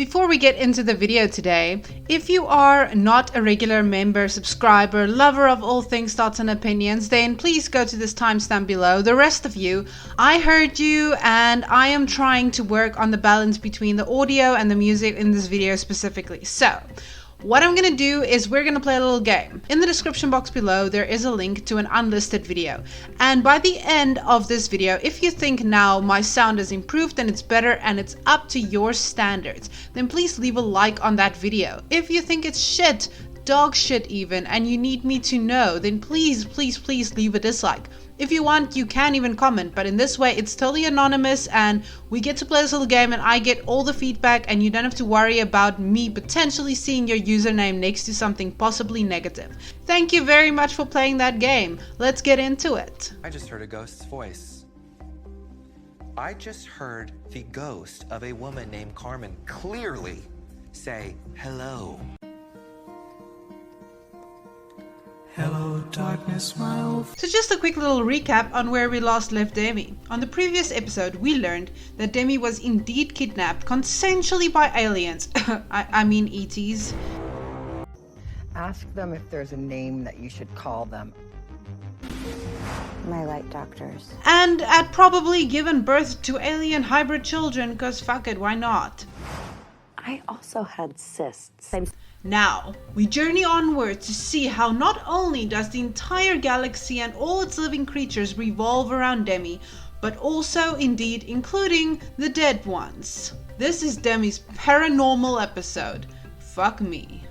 Before we get into the video today, if you are not a regular member, subscriber, lover of all things, thoughts and opinions, then please go to this timestamp below. The rest of you, I heard you and I am trying to work on the balance between the audio and the music in this video specifically. So, what I'm gonna do is we're gonna play a little game. In the description box below there is a link to an unlisted video, and by the end of this video, if you think now my sound has improved and it's better and it's up to your standards, then please leave a like on that video. If you think it's shit, dog shit even, and you need me to know, then please leave a dislike. If you want, you can even comment, but in this way it's totally anonymous and we get to play this little game and I get all the feedback and you don't have to worry about me potentially seeing your username next to something possibly negative. Thank you very much for playing that game. Let's get into it. I just heard a ghost's voice. I just heard the ghost of a woman named Carmen clearly say hello. Hello, darkness, my old... So just a quick little recap on where we last left Demi. On the previous episode, we learned that Demi was indeed kidnapped consensually by aliens. I mean ETs. Ask them if there's a name that you should call them. My light doctors. And had probably given birth to alien hybrid children, cause fuck it, why not? I also had cysts. Now, we journey onward to see how not only does the entire galaxy and all its living creatures revolve around Demi, but also indeed including the dead ones. This is Demi's paranormal episode. Fuck me.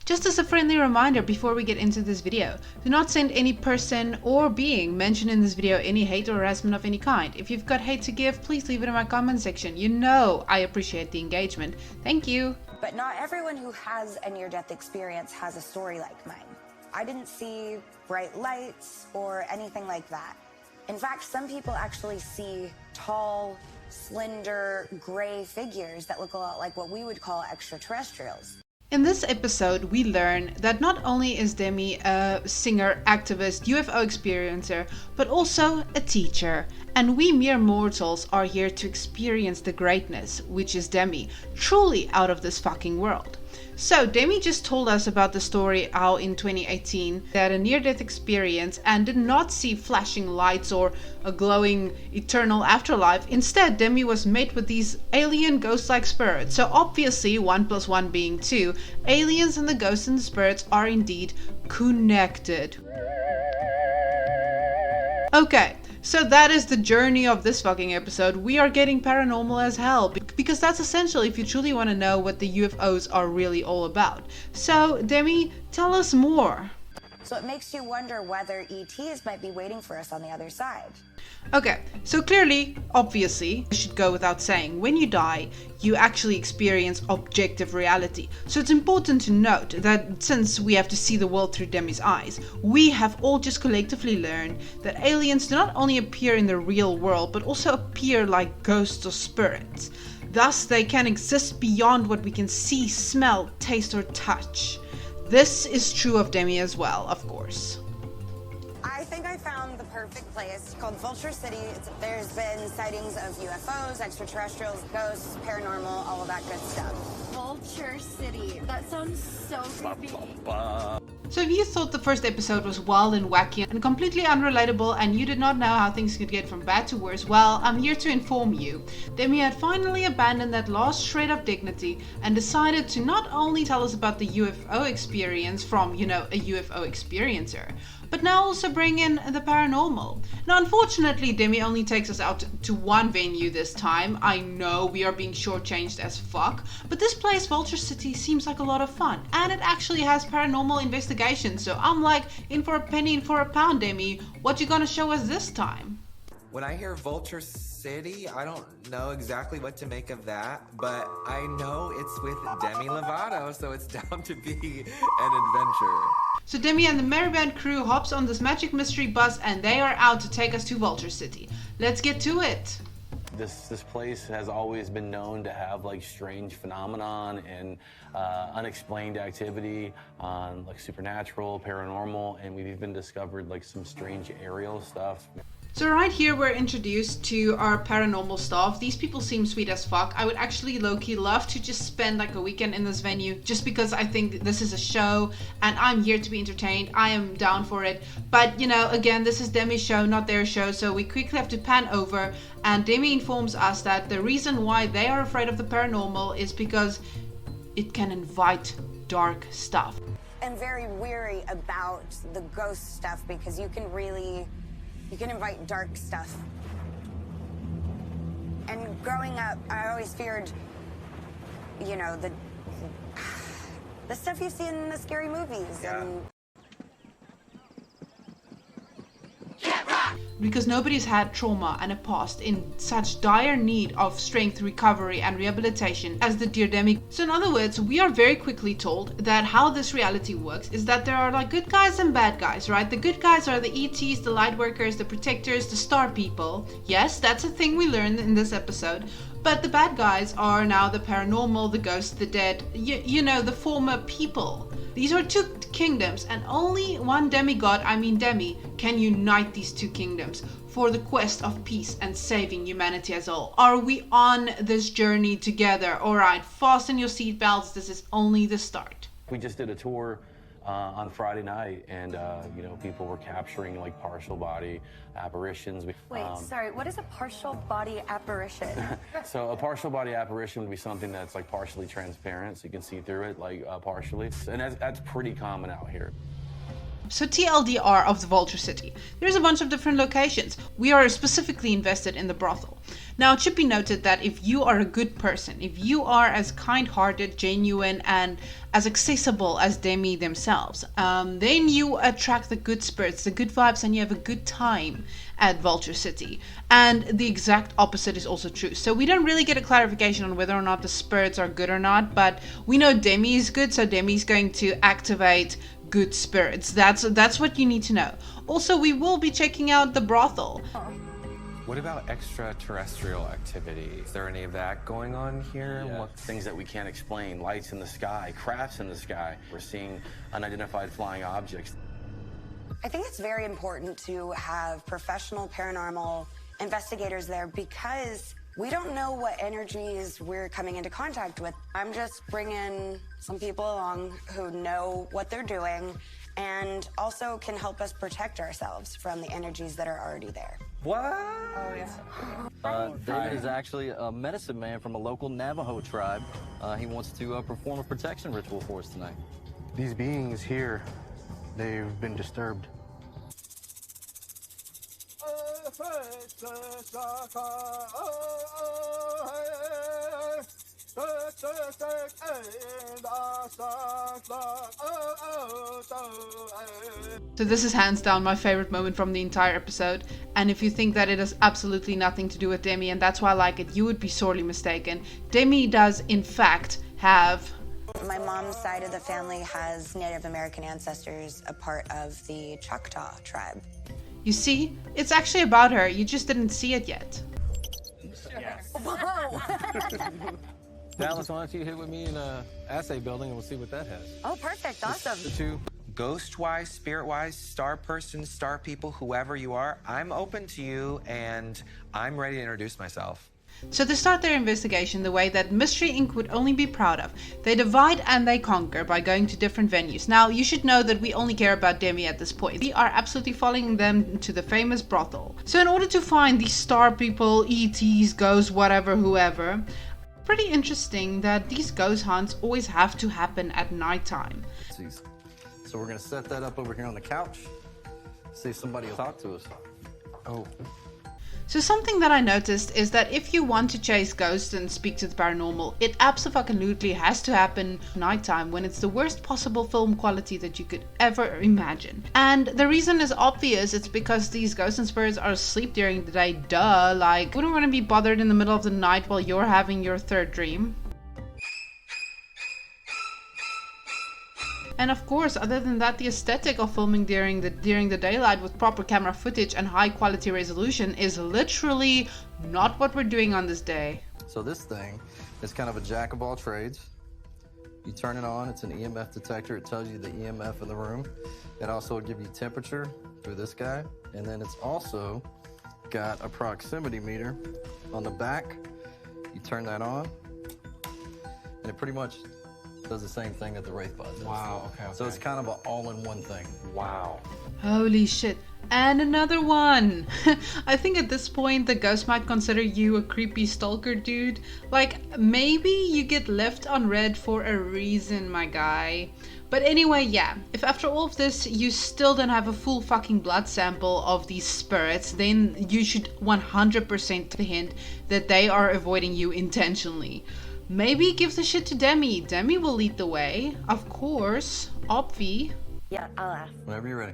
Just as a friendly reminder before we get into this video, do not send any person or being mentioned in this video any hate or harassment of any kind. If you've got hate to give, please leave it in my comment section. You know I appreciate the engagement. Thank you. But not everyone who has a near-death experience has a story like mine. I didn't see bright lights or anything like that. In fact, some people actually see tall, slender, gray figures that look a lot like what we would call extraterrestrials. In this episode, we learn that not only is Demi a singer, activist, UFO experiencer, but also a teacher. And we mere mortals are here to experience the greatness, which is Demi, truly out of this fucking world. So Demi just told us about the story how in 2018 they had a near-death experience and did not see flashing lights or a glowing eternal afterlife. Instead, Demi was met with these alien ghost-like spirits. So obviously 1 + 1 being 2, aliens and the ghosts and the spirits are indeed connected. Okay. So that is the journey of this fucking episode. We are getting paranormal as hell, because that's essential if you truly want to know what the UFOs are really all about. So Demi, tell us more. So it makes you wonder whether ETs might be waiting for us on the other side. Okay, so clearly, obviously, it should go without saying, when you die, you actually experience objective reality. So it's important to note that since we have to see the world through Demi's eyes, we have all just collectively learned that aliens do not only appear in the real world, but also appear like ghosts or spirits. Thus, they can exist beyond what we can see, smell, taste, or touch. This is true of Demi as well, of course. I think I found the perfect place. It's called Vulture City. There's been sightings of UFOs, extraterrestrials, ghosts, paranormal, all of that good stuff. Vulture City. That sounds so creepy. So if you thought the first episode was wild and wacky and completely unrelatable and you did not know how things could get from bad to worse, well, I'm here to inform you. Demi had finally abandoned that last shred of dignity and decided to not only tell us about the UFO experience from, you know, a UFO experiencer, but now also bring in the paranormal. Now, unfortunately, Demi only takes us out to one venue this time. I know we are being shortchanged as fuck, but this place, Vulture City, seems like a lot of fun, and it actually has paranormal investigation. So I'm like, in for a penny, in for a pound, Demi. What you gonna show us this time? When I hear Vulture Siddi. I don't know exactly what to make of that, but I know it's with Demi Lovato, so it's down to be an adventure. So Demi and the Merry Band crew hops on this magic mystery bus and they are out to take us to Vulture City. Let's get to it. This place has always been known to have like strange phenomenon and unexplained activity on like supernatural, paranormal, and we've even discovered like some strange aerial stuff. So right here we're introduced to our paranormal staff. These people seem sweet as fuck. I would actually low-key love to just spend like a weekend in this venue just because I think this is a show and I'm here to be entertained. I am down for it. But you know, again, this is Demi's show, not their show, so we quickly have to pan over and Demi informs us that the reason why they are afraid of the paranormal is because it can invite dark stuff. I'm very weary about the ghost stuff because you can invite dark stuff. And growing up, I always feared, you know, the stuff you see in the scary movies. Yeah. And Because nobody's had trauma and a past in such dire need of strength, recovery and rehabilitation as the dear Demi. So in other words, we are very quickly told that how this reality works is that there are like good guys and bad guys, right? The good guys are the ETs, the light workers, the protectors, the star people. Yes, that's a thing we learned in this episode. But the bad guys are now the paranormal, the ghosts, the dead, you know, the former people. These are two kingdoms and only one demigod, I mean Demi, can unite these two kingdoms for the quest of peace and saving humanity as a whole. Are we on this journey together? Alright, fasten your seatbelts, this is only the start. We just did a tour on Friday night, and you know, people were capturing like partial body apparitions. Wait, sorry, what is a partial body apparition? So a partial body apparition would be something that's like partially transparent, so you can see through it like partially, and that's pretty common out here. So TLDR of the Vulture City. There's a bunch of different locations. We are specifically invested in the brothel. Now it should be noted that if you are a good person, if you are as kind-hearted, genuine and as accessible as Demi themselves, then you attract the good spirits, the good vibes, and you have a good time at Vulture City. And the exact opposite is also true. So we don't really get a clarification on whether or not the spirits are good or not, but we know Demi is good, so Demi's going to activate good spirits. That's what you need to know. Also, we will be checking out the brothel. What about extraterrestrial activity? Is there any of that going on here? Yeah. Things that we can't explain, lights in the sky, crafts in the sky. We're seeing unidentified flying objects. I think it's very important to have professional paranormal investigators there because we don't know what energies we're coming into contact with. I'm just bringing some people along who know what they're doing and also can help us protect ourselves from the energies that are already there. What? Oh, yeah. David is actually a medicine man from a local Navajo tribe. He wants to perform a protection ritual for us tonight. These beings here, they've been disturbed. So this is hands down my favorite moment from the entire episode, and if you think that it has absolutely nothing to do with Demi and that's why I like it, you would be sorely mistaken. Demi does in fact have... My mom's side of the family has Native American ancestors, a part of the Choctaw tribe. You see, it's actually about her, you just didn't see it yet. Yes. Whoa! Dallas, why don't you hit with me in a assay building and we'll see what that has. Oh, perfect. Awesome. The two. Ghost-wise, spirit-wise, star person, star people, whoever you are, I'm open to you and I'm ready to introduce myself. So to start their investigation the way that Mystery Inc. would only be proud of, they divide and they conquer by going to different venues. Now, you should know that we only care about Demi at this point. We are absolutely following them to the famous brothel. So in order to find these star people, ETs, ghosts, whatever, whoever, pretty interesting that these ghost hunts always have to happen at nighttime. So we're gonna set that up over here on the couch. See if somebody will talk to us. Oh. So something that I noticed is that if you want to chase ghosts and speak to the paranormal, it absolutely has to happen nighttime when it's the worst possible film quality that you could ever imagine. And the reason is obvious, it's because these ghosts and spirits are asleep during the day, duh, like, wouldn't want to be bothered in the middle of the night while you're having your third dream. And of course, other than that, the aesthetic of filming during the daylight with proper camera footage and high quality resolution is literally not what we're doing on this day. So this thing is kind of a jack of all trades. You turn it on, it's an EMF detector. It tells you the EMF in the room. It also will give you temperature through this guy. And then it's also got a proximity meter on the back. You turn that on, and it pretty much does the same thing that the Wraith Pod does. Wow, okay. So it's kind of an all-in-one thing. Wow. Holy shit. And another one! I think at this point the ghost might consider you a creepy stalker dude. Like, maybe you get left on red for a reason, my guy. But anyway, yeah, if after all of this you still don't have a full fucking blood sample of these spirits, then you should 100% the hint that they are avoiding you intentionally. Maybe give the shit to Demi. Demi will lead the way. Of course. Obvi. Yeah, I'll ask. Whenever you're ready.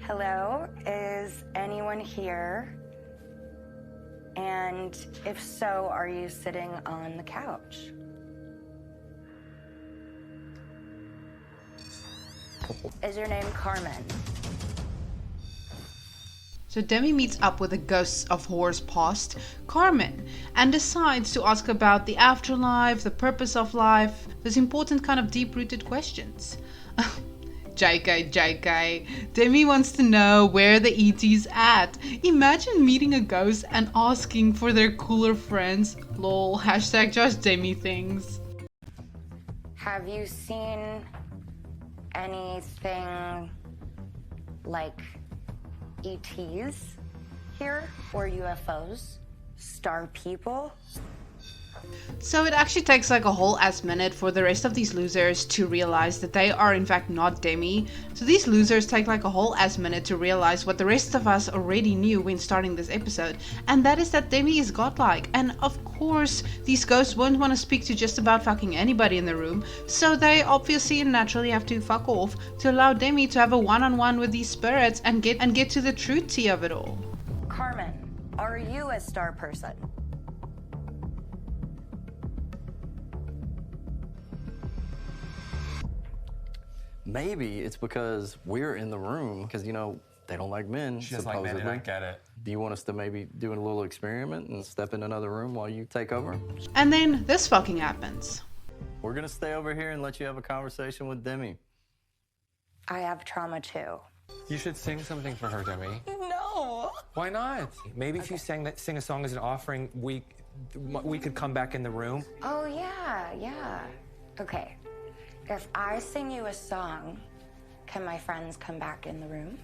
Hello, is anyone here? And if so, are you sitting on the couch? Is your name Carmen? So Demi meets up with the ghosts of Horror's past, Carmen, and decides to ask about the afterlife, the purpose of life, those important kind of deep-rooted questions. JK. Demi wants to know where the ET's at. Imagine meeting a ghost and asking for their cooler friends. Lol, hashtag just Demi things. Have you seen anything like ETs here, or UFOs? Star people? So it actually takes like a whole ass minute for the rest of these losers to realize that they are in fact not Demi. So these losers take like a whole ass minute to realize what the rest of us already knew when starting this episode, and that is that Demi is godlike. And of course these ghosts won't want to speak to just about fucking anybody in the room, so they obviously and naturally have to fuck off to allow Demi to have a one-on-one with these spirits and get to the truth tea of it all. Carmen, are you a star person? Maybe it's because we're in the room, because, you know, they don't like men, She doesn't like men, and I get it. Do you want us to maybe do a little experiment and step in another room while you take over? And then this fucking happens. We're gonna stay over here and let you have a conversation with Demi. I have trauma too. You should sing something for her, Demi. No. Why not? Maybe if you sing a song as an offering, we could come back in the room. Oh, yeah. Okay. If I sing you a song, can my friends come back in the room?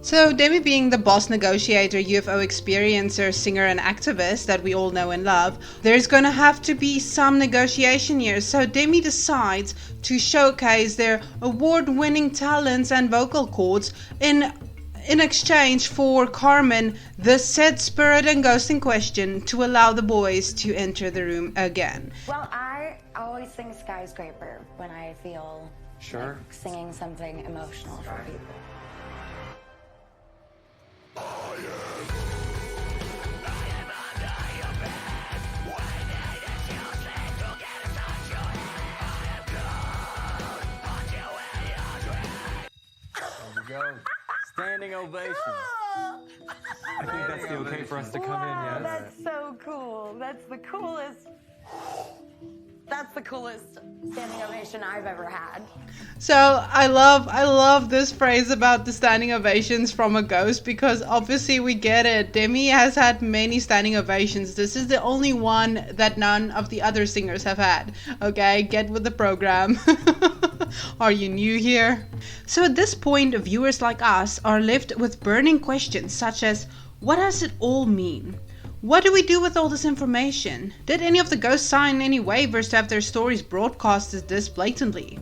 So Demi being the boss negotiator, UFO experiencer, singer and activist that we all know and love, there's gonna have to be some negotiation here. So Demi decides to showcase their award-winning talents and vocal cords in exchange for Carmen, the said spirit and ghost in question, to allow the boys to enter the room again. Well, I always sing Skyscraper when I feel Sure. like singing something emotional for people. There you go. Standing ovation. I think that's the okay for us to come in, yes? That's so cool. That's the coolest standing ovation I've ever had. So I love this phrase about the standing ovations from a ghost, because obviously we get it. Demi has had many standing ovations. This is the only one that none of the other singers have had. Okay, get with the program. Are you new here? So at this point, viewers like us are left with burning questions such as, what does it all mean? What do we do with all this information? Did any of the ghosts sign any waivers to have their stories broadcasted this blatantly?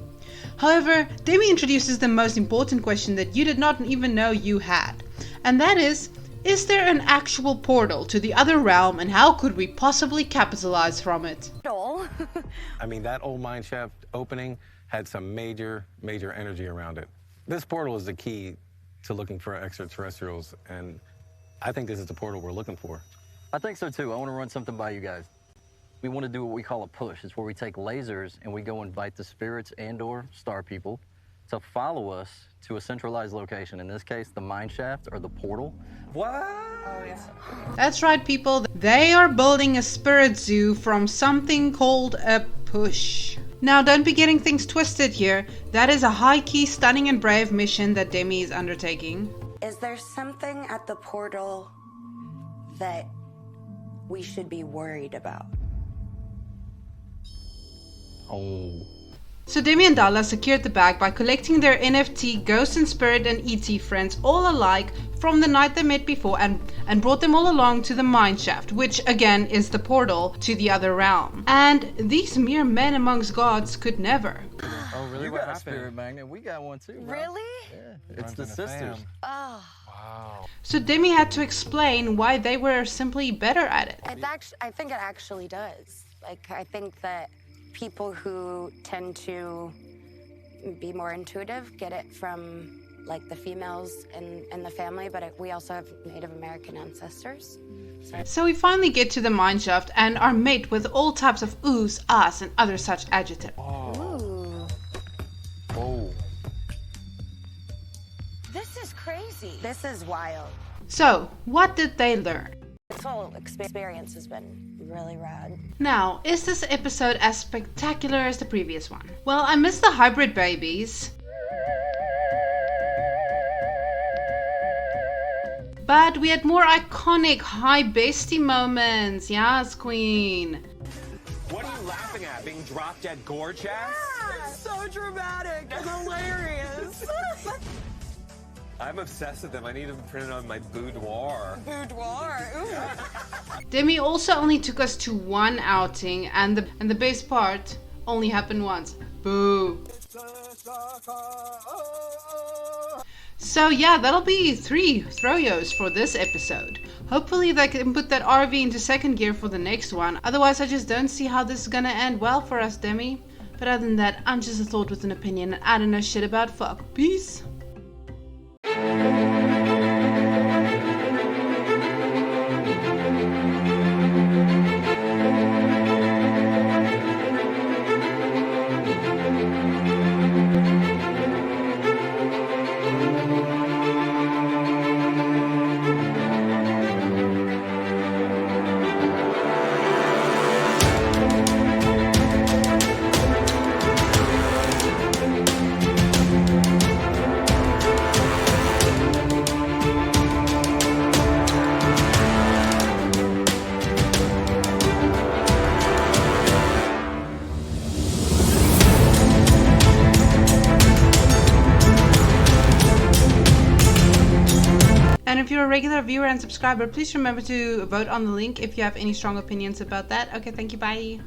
However, Demi introduces the most important question that you did not even know you had. And that is there an actual portal to the other realm, and how could we possibly capitalize from it? I mean, that old mine shaft opening had some major energy around it. This portal is the key to looking for extraterrestrials, and I think this is the portal we're looking for. I think so too. I want to run something by you guys. We want to do what we call a push. It's where we take lasers and we go invite the spirits and/or star people to follow us to a centralized location. In this case, the mine shaft or the portal. What? Oh, yeah. That's right, people. They are building a spirit zoo from something called a push. Now, don't be getting things twisted here. That is a high-key, stunning and brave mission that Demi is undertaking. Is there something at the portal that we should be worried about? Oh. So Demi and Dalla secured the bag by collecting their NFT, Ghost and Spirit and ET friends all alike from the night they met before and brought them all along to the mine shaft, which again is the portal to the other realm. And these mere men amongst gods could never. Oh, really? What happened? Spirit magnet. We got one too, bro. Really? Yeah. It's the sisters. Oh. Wow. So Demi had to explain why they were simply better at it. I think it actually does. Like, I think that people who tend to be more intuitive get it from like the females in the family, but we also have Native American ancestors. So we finally get to the mine shaft and are met with all types of oohs, ahs, and other such adjectives. Ooh. Oh. This is crazy. This is wild. So, what did they learn? This whole experience has been really rad. Now, is this episode as spectacular as the previous one? Well, I miss the hybrid babies. But we had more iconic high bestie moments. Yes, queen. What are you laughing at? Being drop dead gorgeous? Yeah, it's so dramatic and hilarious. I'm obsessed with them. I need them printed on my boudoir. Boudoir. Ooh. Demi also only took us to one outing, and the best part only happened once. Boo. So yeah, that'll be 3 throyos for this episode. Hopefully they can put that RV into second gear for the next one. Otherwise, I just don't see how this is gonna end well for us, Demi. But other than that, I'm just a thought with an opinion, and I don't know shit about fuck. Peace. And if you're a regular viewer and subscriber, please remember to vote on the link if you have any strong opinions about that. Okay, thank you, bye.